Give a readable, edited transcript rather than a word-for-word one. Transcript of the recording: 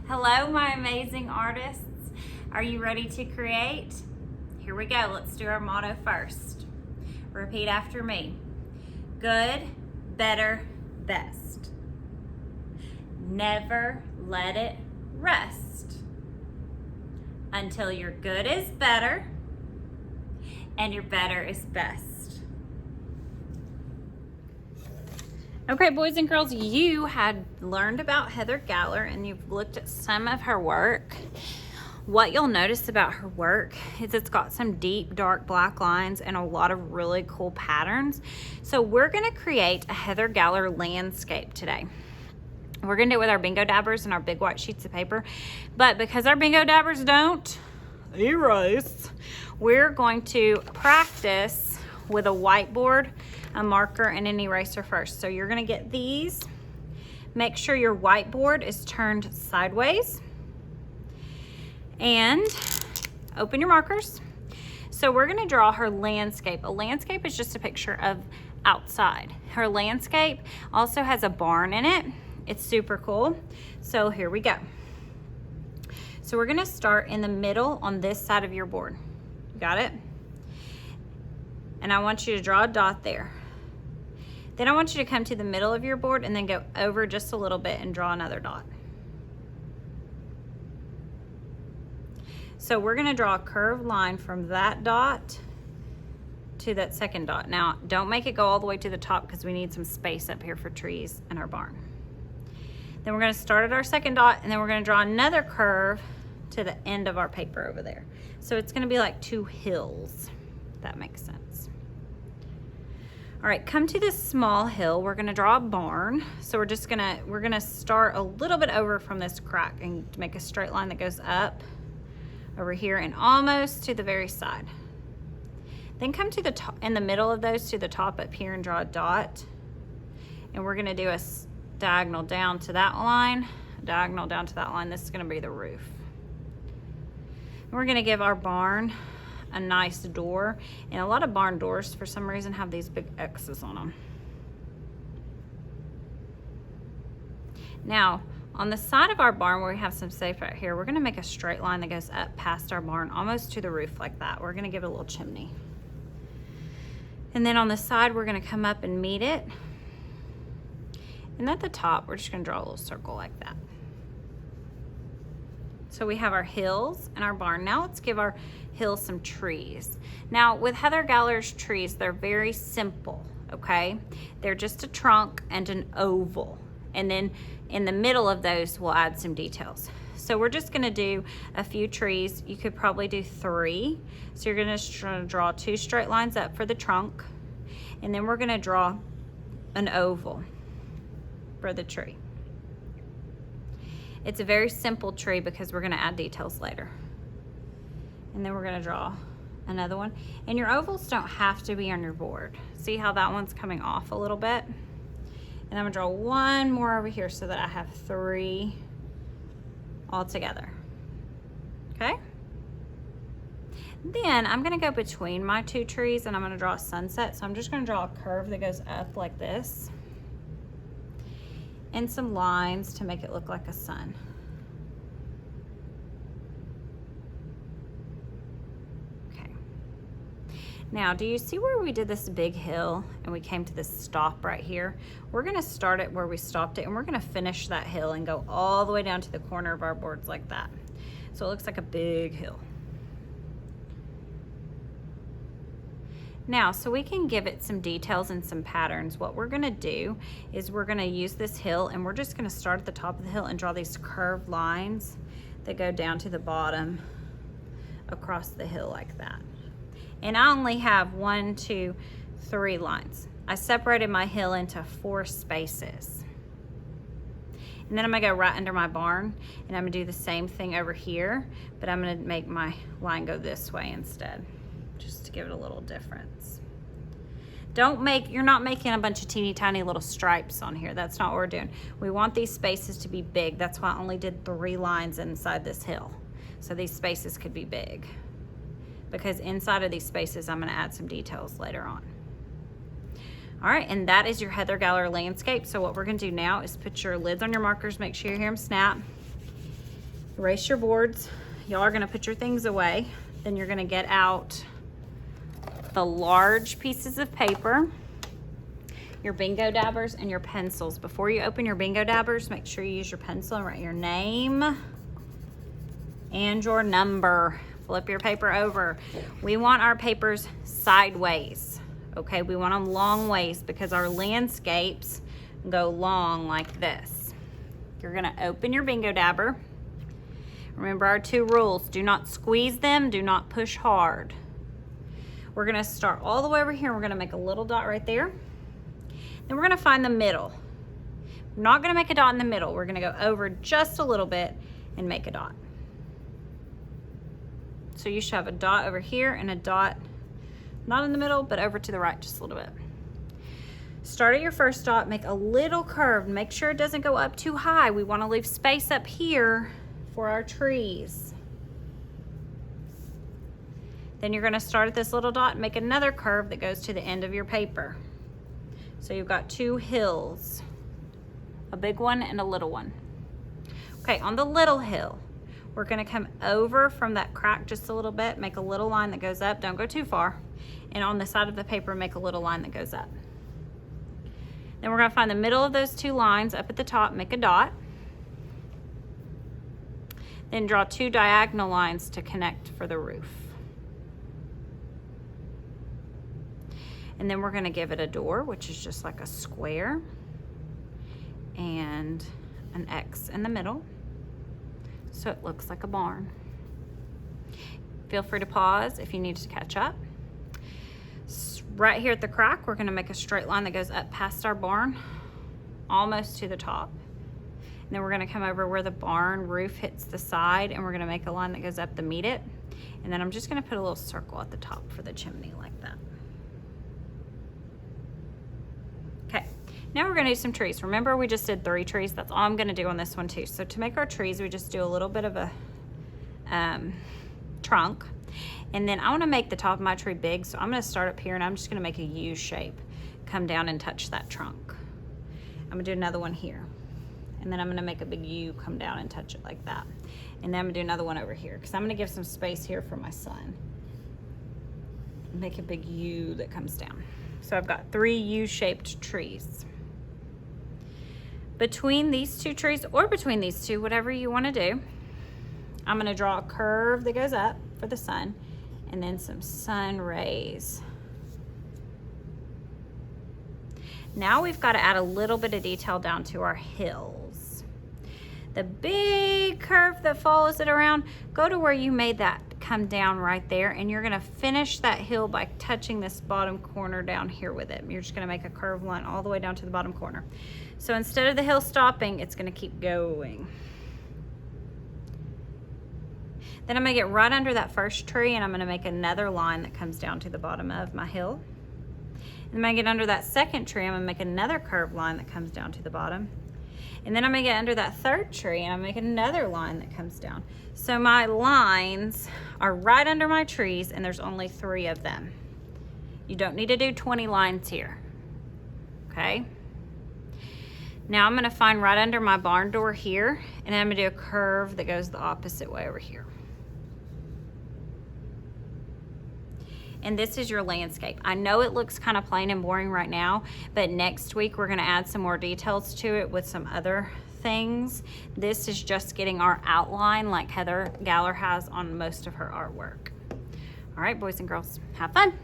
Hello, my amazing artists. Are you ready to create? Here we go. Let's do our motto first. Repeat after me. Good, better, best. Never let it rest until your good is better and your better is best. Okay, boys and girls, you had learned about Heather Galler and you've looked at some of her work. What you'll notice about her work is it's got some deep, dark black lines and a lot of really cool patterns. So we're gonna create a Heather Galler landscape today. We're gonna do it with our bingo dabbers and our big white sheets of paper. But because our bingo dabbers don't erase, we're going to practice with a whiteboard, a marker, and an eraser first. So you're gonna get these. Make sure your whiteboard is turned sideways. And open your markers. So we're gonna draw her landscape. A landscape is just a picture of outside. Her landscape also has a barn in it. It's super cool. So here we go. So we're gonna start in the middle on this side of your board. Got it? And I want you to draw a dot there. Then I want you to come to the middle of your board and then go over just a little bit and draw another dot. So we're gonna draw a curved line from that dot to that second dot. Now, don't make it go all the way to the top because we need some space up here for trees in our barn. Then we're gonna start at our second dot and then we're gonna draw another curve to the end of our paper over there. So it's gonna be like two hills, if that makes sense. All right, come to this small hill. We're gonna draw a barn. So we're gonna start a little bit over from this crack and make a straight line that goes up over here and almost to the very side. Then come to the top, in the middle of those to the top up here and draw a dot. And we're gonna do a diagonal down to that line, diagonal down to that line. This is gonna be the roof. And we're gonna give our barn a nice door, and a lot of barn doors for some reason have these big X's on them. Now on the side of our barn where we have some space right here, we're gonna make a straight line that goes up past our barn almost to the roof like that. We're gonna give it a little chimney. And then on the side we're gonna come up and meet it, and at the top we're just gonna draw a little circle like that. So we have our hills and our barn. Now let's give our hills some trees. Now with Heather Galler's trees, they're very simple, okay? They're just a trunk and an oval. And then in the middle of those, we'll add some details. So we're just gonna do a few trees. You could probably do 3. So you're gonna draw 2 straight lines up for the trunk. And then we're gonna draw an oval for the tree. It's a very simple tree because we're gonna add details later. And then we're gonna draw another one. And your ovals don't have to be on your board. See how that one's coming off a little bit? And I'm gonna draw one more over here so that I have 3 all together. Okay? Then I'm gonna go between my 2 trees and I'm gonna draw a sunset. So I'm just gonna draw a curve that goes up like this, and some lines to make it look like a sun. Okay. Now, do you see where we did this big hill and we came to this stop right here? We're gonna start it where we stopped it and we're gonna finish that hill and go all the way down to the corner of our boards like that. So it looks like a big hill. Now, so we can give it some details and some patterns. What we're gonna do is we're gonna use this hill and we're just gonna start at the top of the hill and draw these curved lines that go down to the bottom across the hill like that. And I only have 1, 2, 3 lines. I separated my hill into 4 spaces. And then I'm gonna go right under my barn and I'm gonna do the same thing over here, but I'm gonna make my line go this way instead, just to give it a little difference. You're not making a bunch of teeny tiny little stripes on here. That's not what we're doing. We want these spaces to be big. That's why I only did 3 lines inside this hill. So these spaces could be big, because inside of these spaces, I'm gonna add some details later on. All right, and that is your Heather Galler landscape. So what we're gonna do now is put your lids on your markers, make sure you hear them snap. Erase your boards. Y'all are gonna put your things away. Then you're gonna get out the large pieces of paper, your bingo dabbers, and your pencils. Before you open your bingo dabbers, make sure you use your pencil and write your name and your number. Flip your paper over. We want our papers sideways, okay? We want them long ways because our landscapes go long like this. You're gonna open your bingo dabber. Remember our 2 rules. Do not squeeze them, do not push hard. We're gonna start all the way over here. We're gonna make a little dot right there. Then we're gonna find the middle. We're not gonna make a dot in the middle. We're gonna go over just a little bit and make a dot. So you should have a dot over here and a dot, not in the middle, but over to the right just a little bit. Start at your first dot, make a little curve. Make sure it doesn't go up too high. We wanna leave space up here for our trees. Then you're gonna start at this little dot and make another curve that goes to the end of your paper. So you've got 2 hills, a big one and a little one. Okay, on the little hill, we're gonna come over from that crack just a little bit, make a little line that goes up, don't go too far. And on the side of the paper, make a little line that goes up. Then we're gonna find the middle of those 2 lines up at the top, make a dot. Then draw 2 diagonal lines to connect for the roof. And then we're gonna give it a door, which is just like a square, and an X in the middle, so it looks like a barn. Feel free to pause if you need to catch up. Right here at the crack, we're gonna make a straight line that goes up past our barn, almost to the top. And then we're gonna come over where the barn roof hits the side, and we're gonna make a line that goes up to meet it. And then I'm just gonna put a little circle at the top for the chimney like that. Okay, now we're gonna do some trees. Remember, we just did 3 trees. That's all I'm gonna do on this one too. So to make our trees, we just do a little bit of a trunk. And then I wanna make the top of my tree big, so I'm gonna start up here and I'm just gonna make a U shape. Come down and touch that trunk. I'm gonna do another one here. And then I'm gonna make a big U, come down and touch it like that. And then I'm gonna do another one over here, because I'm gonna give some space here for my son. Make a big U that comes down. So I've got 3 U-shaped trees. Between these 2 trees, or between these 2, whatever you wanna do, I'm gonna draw a curve that goes up for the sun, and then some sun rays. Now we've got to add a little bit of detail down to our hills. The big curve that follows it around, go to where you made that come down right there, and you're gonna finish that hill by touching this bottom corner down here with it. You're just gonna make a curved line all the way down to the bottom corner. So instead of the hill stopping, it's gonna keep going. Then I'm gonna get right under that first tree, and I'm gonna make another line that comes down to the bottom of my hill. And then I get under that second tree, I'm gonna make another curved line that comes down to the bottom. And then I'm gonna get under that third tree, and I'm gonna make another line that comes down. So my lines are right under my trees, and there's only 3 of them. You don't need to do 20 lines here, okay? Now I'm gonna find right under my barn door here, and I'm gonna do a curve that goes the opposite way over here. And this is your landscape. I know it looks kind of plain and boring right now, but next week we're gonna add some more details to it with some other things. This is just getting our outline like Heather Galler has on most of her artwork. All right, boys and girls, have fun.